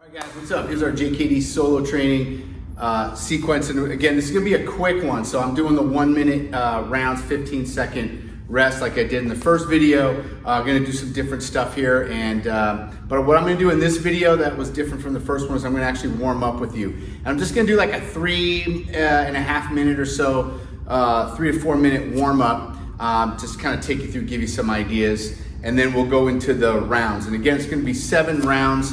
Alright guys, what's up? Here's our JKD Solo training sequence, and again, this is going to be a quick one, so I'm doing the 1 minute rounds, 15-second rest like I did in the first video. I'm going to do some different stuff here, and but what I'm going to do in this video that was different from the first one is I'm going to actually warm up with you. And I'm just going to do like a 3.5 minute or so, 3 to 4 minute warm up, just kind of take you through, give you some ideas, and then we'll go into the rounds. And again, it's going to be 7 rounds.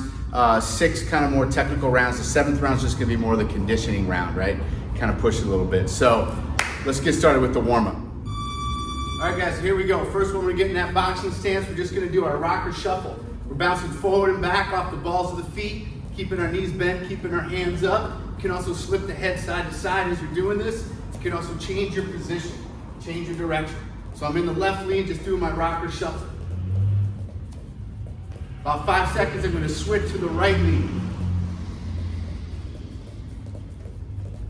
6 kind of more technical rounds. The 7th round is just going to be more of the conditioning round, right? Kind of push it a little bit. So let's get started with the warm-up. All right, guys, here we go. First, when we get in that boxing stance, we're just going to do our rocker shuffle. We're bouncing forward and back off the balls of the feet, keeping our knees bent, keeping our hands up. You can also slip the head side to side as you're doing this. You can also change your position, change your direction. So I'm in the left lead, just doing my rocker shuffle. About 5 seconds, I'm going to switch to the right lead.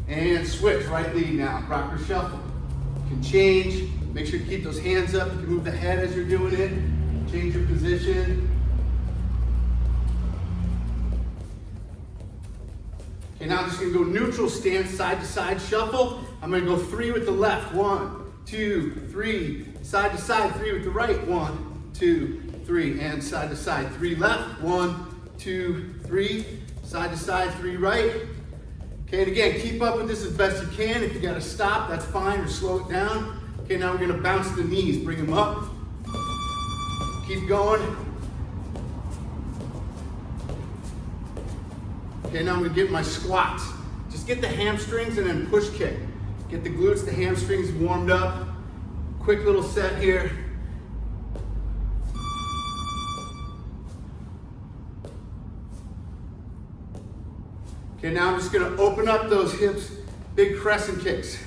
And switch, right lead now. Rocker shuffle. You can change. Make sure you keep those hands up. You can move the head as you're doing it. Change your position. Okay, now I'm just going to go neutral stance, side to side shuffle. I'm going to go 3 with the left. 1, 2, 3. Side to side, 3 with the right. 1, 2, 3, and side to side, 3 left, 1, 2, 3, side to side, 3 right. Okay, and again, keep up with this as best you can. If you gotta stop, that's fine, or slow it down. Okay, now we're gonna bounce the knees, bring them up. Keep going. Okay, now I'm gonna get my squats. Just get the hamstrings and then push kick. Get the glutes, the hamstrings warmed up. Quick little set here. Okay, now I'm just gonna open up those hips, big crescent kicks.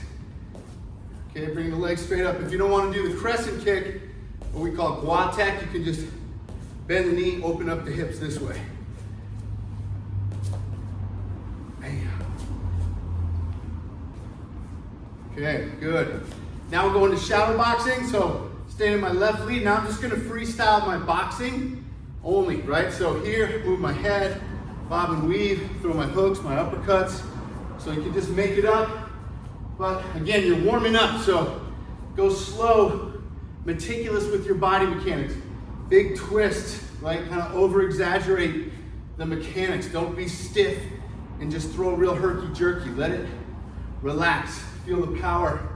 Okay, bring the legs straight up. If you don't wanna do the crescent kick, what we call guatek, you can just bend the knee, open up the hips this way. Bam. Okay, good. Now we're going to shadow boxing, so staying in my left lead. Now I'm just gonna freestyle my boxing only, right? So here, move my head, bob and weave, throw my hooks, my uppercuts. So you can just make it up. But again, you're warming up, so go slow, meticulous with your body mechanics. Big twist, right? Kind of over-exaggerate the mechanics. Don't be stiff and just throw real herky-jerky. Let it relax. Feel the power.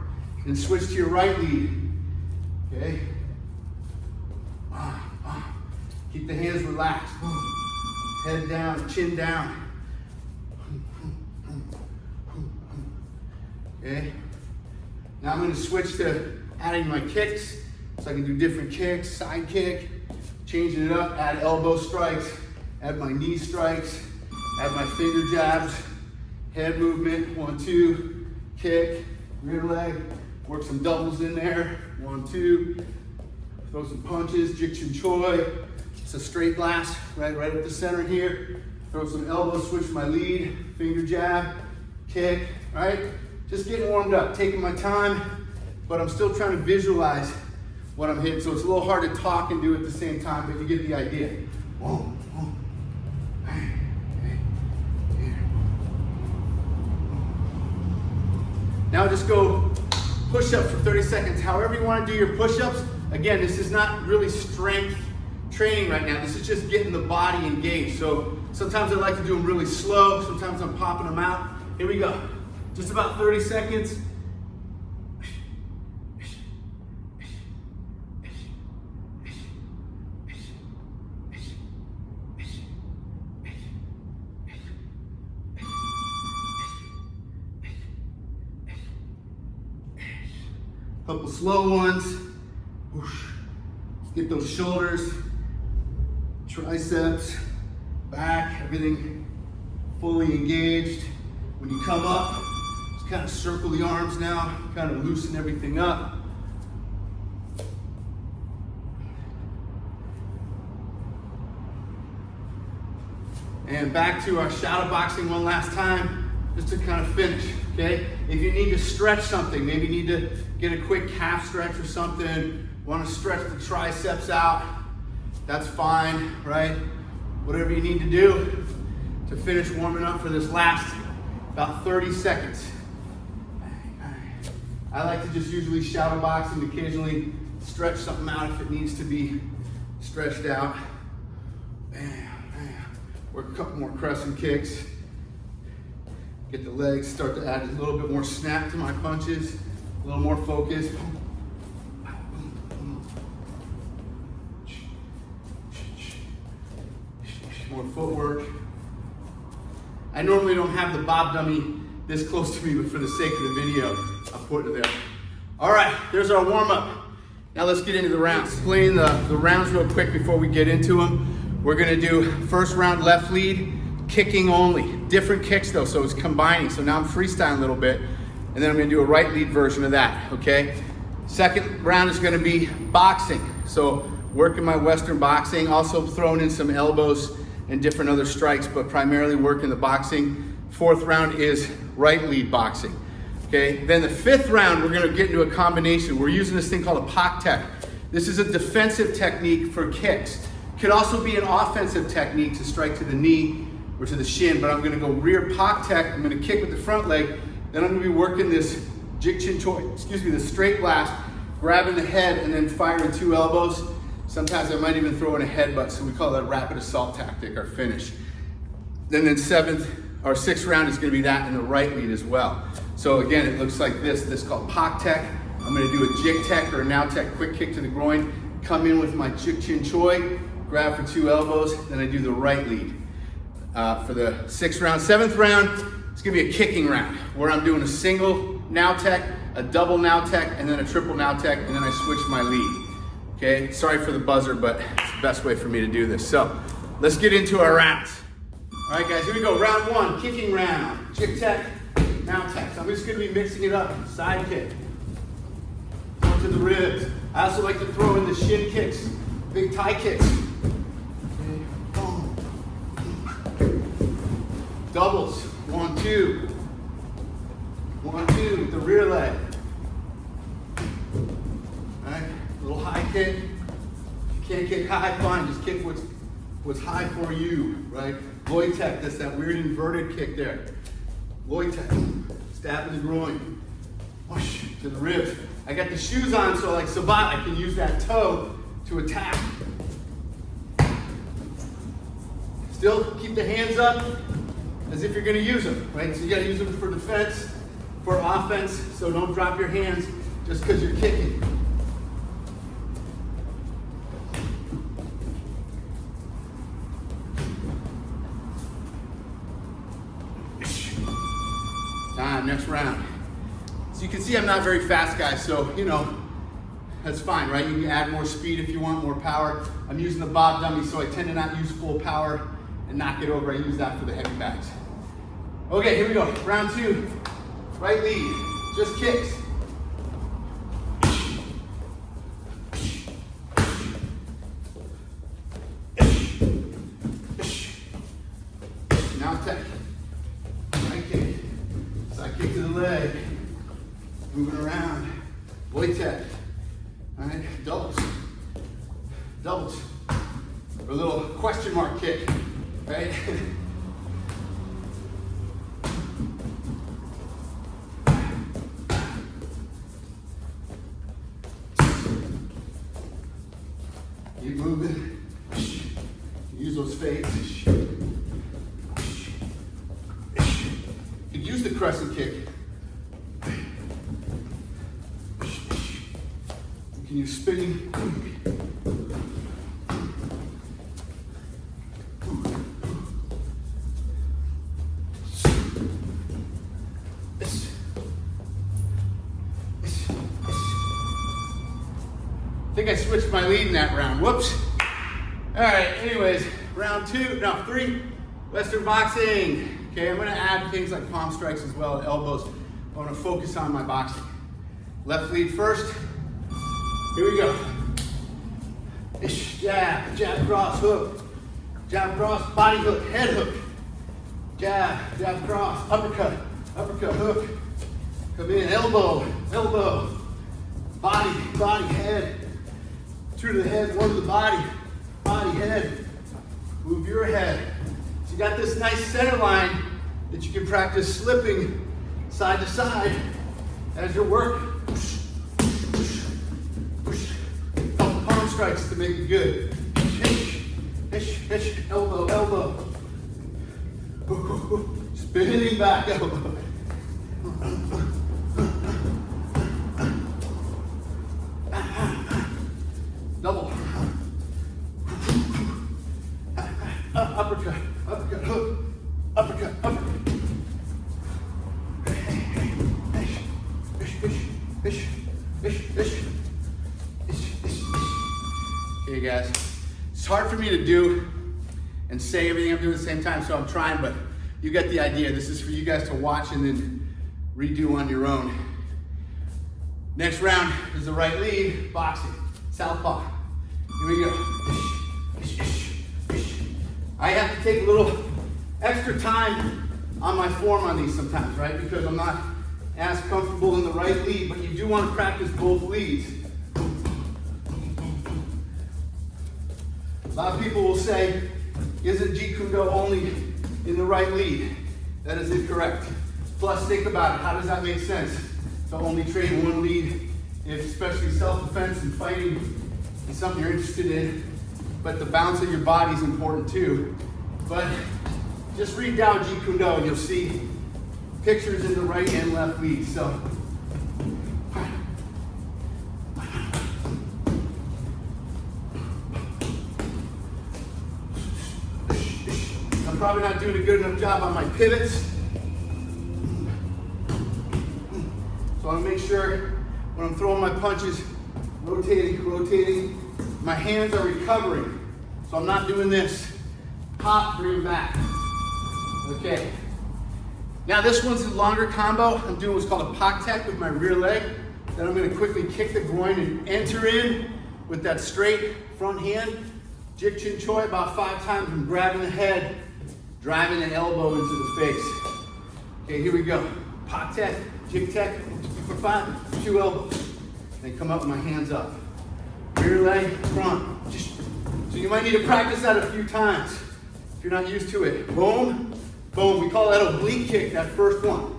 And switch to your right lead. Okay? Keep the hands relaxed. Head down, chin down. Okay. Now I'm going to switch to adding my kicks. So I can do different kicks, side kick, changing it up, add elbow strikes, add my knee strikes, add my finger jabs, head movement, 1, 2, kick, rear leg, work some doubles in there, 1, 2, throw some punches, jik chin choi. It's a straight blast, right up the center here. Throw some elbows, switch my lead, finger jab, kick, right? Just getting warmed up, taking my time, but I'm still trying to visualize what I'm hitting. So it's a little hard to talk and do at the same time, but you get the idea. Whoa, whoa. Okay. Here. Now just go push-ups for 30 seconds. However you want to do your push-ups. Again, this is not really strength training right now. This is just getting the body engaged. So sometimes I like to do them really slow. Sometimes I'm popping them out. Here we go. Just about 30 seconds. Couple slow ones. Whoosh. Let's get those shoulders, triceps, back, everything fully engaged. When you come up, just kind of circle the arms now, kind of loosen everything up. And back to our shadow boxing one last time, just to kind of finish, okay? If you need to stretch something, maybe you need to get a quick calf stretch or something, want to stretch the triceps out, that's fine, right? Whatever you need to do to finish warming up for this last about 30 seconds. I like to just usually shadow box and occasionally stretch something out if it needs to be stretched out. Bam, bam. Work a couple more crescent kicks. Get the legs, start to add a little bit more snap to my punches, a little more focus. More footwork. I normally don't have the Bob dummy this close to me, but for the sake of the video, I'll put it there. All right, there's our warm up. Now let's get into the rounds. Explain the rounds real quick before we get into them. We're gonna do first round left lead, kicking only. Different kicks though, so it's combining. So now I'm freestyling a little bit, and then I'm gonna do a right lead version of that, okay? Second round is gonna be boxing. So working my Western boxing, also throwing in some elbows and different other strikes, but primarily working the boxing. Fourth round is right lead boxing. Okay, then the fifth round, we're gonna get into a combination. We're using this thing called a POC tech. This is a defensive technique for kicks. Could also be an offensive technique to strike to the knee or to the shin, but I'm gonna go rear POC tech. I'm gonna kick with the front leg. Then I'm gonna be working this the straight blast, grabbing the head and then firing 2 elbows. Sometimes I might even throw in a headbutt, so we call that rapid assault tactic, our finish. Then sixth round is gonna be that in the right lead as well. So again, it looks like this. This is called POC tech. I'm gonna do a jig tech or a now tech, quick kick to the groin, come in with my jig chin choi, grab for 2 elbows, then I do the right lead. For the 6th round. 7th round, it's gonna be a kicking round where I'm doing a single now tech, a double now tech, and then a triple now tech, and then I switch my lead. Okay, sorry for the buzzer, but it's the best way for me to do this. So let's get into our rounds. All right, guys, here we go. Round 1, kicking round. Jig tech, now tech. So I'm just gonna be mixing it up. Side kick, going to the ribs. I also like to throw in the shin kicks, big tie kicks. Okay, boom. Doubles, 1, 2. 1, 2 with the rear leg. All right. Little high kick. If you can't kick high, fine. Just kick what's high for you, right? Lloyd tech, that's that weird inverted kick there. Lloyd tech, stab in the groin. Whoosh, to the ribs. I got the shoes on, so like Sabat, I can use that toe to attack. Still keep the hands up as if you're gonna use them, right? So you gotta use them for defense, for offense, so don't drop your hands just because you're kicking. Time, next round. So you can see I'm not very fast, guys, so you know, that's fine, right? You can add more speed if you want, more power. I'm using the Bob dummy, so I tend to not use full power and knock it over. I use that for the heavy bags. Okay, here we go. Round 2, right lead, just kicks. Now tech, right kick, side kick to the leg, moving around, Lloyd tech. All right, doubles, or a little question mark kick, right? Keep moving, use those fades. You could use the crescent kick. You can use spinning. I think I switched my lead in that round. Whoops. All right, anyways, round 3, Western boxing. Okay, I'm gonna add things like palm strikes as well, elbows. I wanna focus on my boxing. Left lead first. Here we go. Jab, jab, cross, hook. Jab, cross, body hook, head hook. Jab, jab, cross, uppercut, uppercut, hook. Come in, elbow, elbow. Body, body, head. 2 to the head, 1 to the body. Body, head. Move your head. you got this nice center line that you can practice slipping side to side as you work. Couple palm strikes to make it good. Elbow, elbow. Spinning back elbow. Double. Uppercut, uppercut, hook, uppercut, uppercut. Okay, guys. It's hard for me to do and say everything I'm doing at the same time, so I'm trying, but you get the idea. This is for you guys to watch and then redo on your own. Next round is the right lead, boxing, southpaw. Here we go. I have to take a little extra time on my form on these sometimes, right? Because I'm not as comfortable in the right lead, but you do want to practice both leads. A lot of people will say, isn't Jeet Kune Do only in the right lead? That is incorrect. Plus, think about it. How does that make sense to only train one lead, if especially self-defense and fighting is something you're interested in? But the balance of your body is important too. But just read down Jeet Kune Do and you'll see pictures in the right and left lead. So, I'm probably not doing a good enough job on my pivots. So I want to make sure when I'm throwing my punches, rotating, my hands are recovering. So I'm not doing this. Pop, bring back. Okay. Now this one's a longer combo. I'm doing what's called a pak tek with my rear leg. Then I'm going to quickly kick the groin and enter in with that straight front hand. Jik Chin Choi about 5 times. I'm grabbing the head, driving the elbow into the face. Okay, here we go. Pak tek, jig tek, for 5, 2 elbows. Then come up with my hands up. Rear leg, front. So you might need to practice that a few times if you're not used to it. Boom, boom. We call that oblique kick, that first one.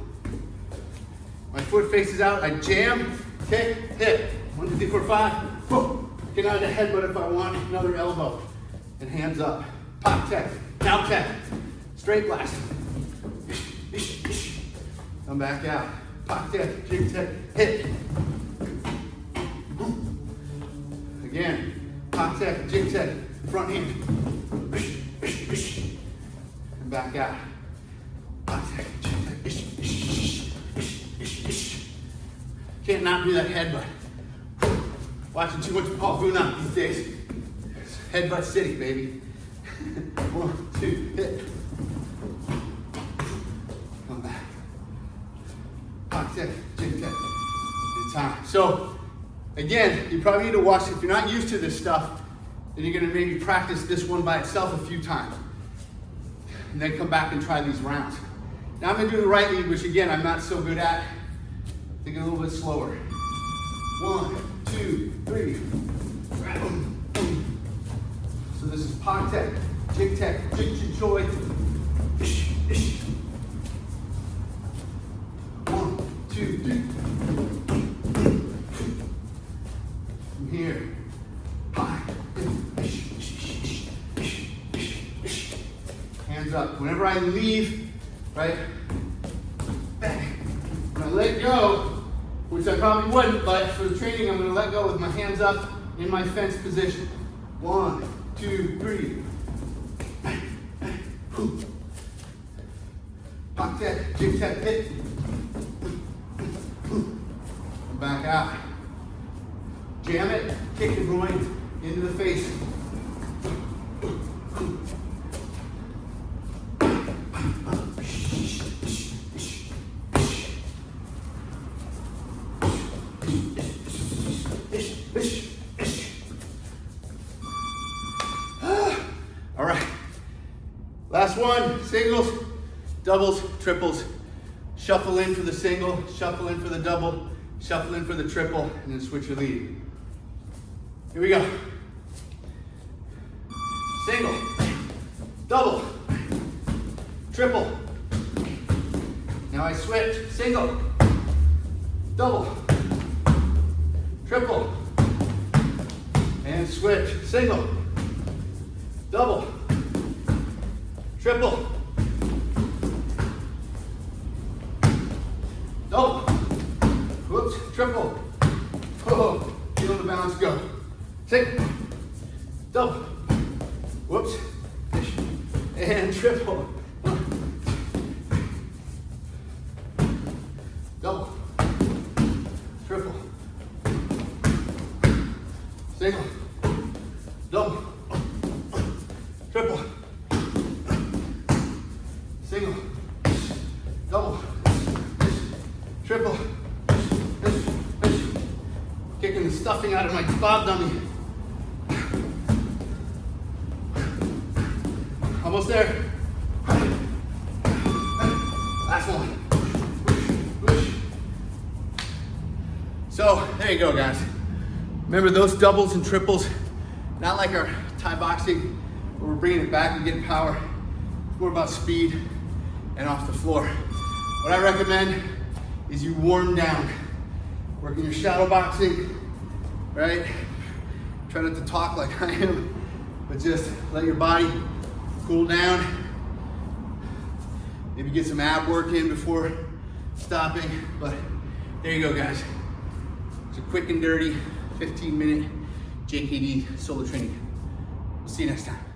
My foot faces out, I jam, kick, hit. 1, 2, 3, 4, 5, boom. Get out of the headbutt if I want, another elbow. And hands up. Pak tek, now tek. Straight blast. Come back out. Pak tek, jig tek, hit. Again, pak tek, jig tek, front hand. And back out. Pak tek, jig tek. Can't not do that headbutt. Watching too much Paul Vuna these days. Headbutt city, baby. 1, 2, hit. Come back. Pak tek, jig tek. In time. So, again, you probably need to watch. If you're not used to this stuff, then you're going to maybe practice this one by itself a few times. And then come back and try these rounds. Now I'm going to do the right lead, which again, I'm not so good at. Think a little bit slower. 1, 2, 3. So this is pak tek, jig Jik Chin Choi. 1, 2, 3. From here, pak. Hands up. Whenever I leave, right, back. When I let go, which I probably wouldn't, but for the training, I'm going to let go with my hands up in my fence position. 1, 2, 3. Pak tek, jig tek, hit. And back out. Jam it, kick the groin into the face. All right, last one, singles, doubles, triples. Shuffle in for the single, shuffle in for the double, shuffle in for the triple, and then switch your lead. Here we go. Single, double, triple. Now I switch, single, double, triple, and switch, single, double, triple, double, whoops, triple, oh, feel the balance go, single, double, whoops, and triple, double, triple, single, double, triple, single, double, triple, kicking the stuffing out of my bob dummy. Almost there. Last one. So there you go, guys. Remember those doubles and triples, not like our Thai boxing where we're bringing it back and getting power. It's more about speed and off the floor. What I recommend is you warm down. Working your shadow boxing, right? Try not to talk like I am, but just let your body cool down. Maybe get some ab work in before stopping, but there you go, guys. It's a quick and dirty 15-minute JKD solo training. We'll see you next time.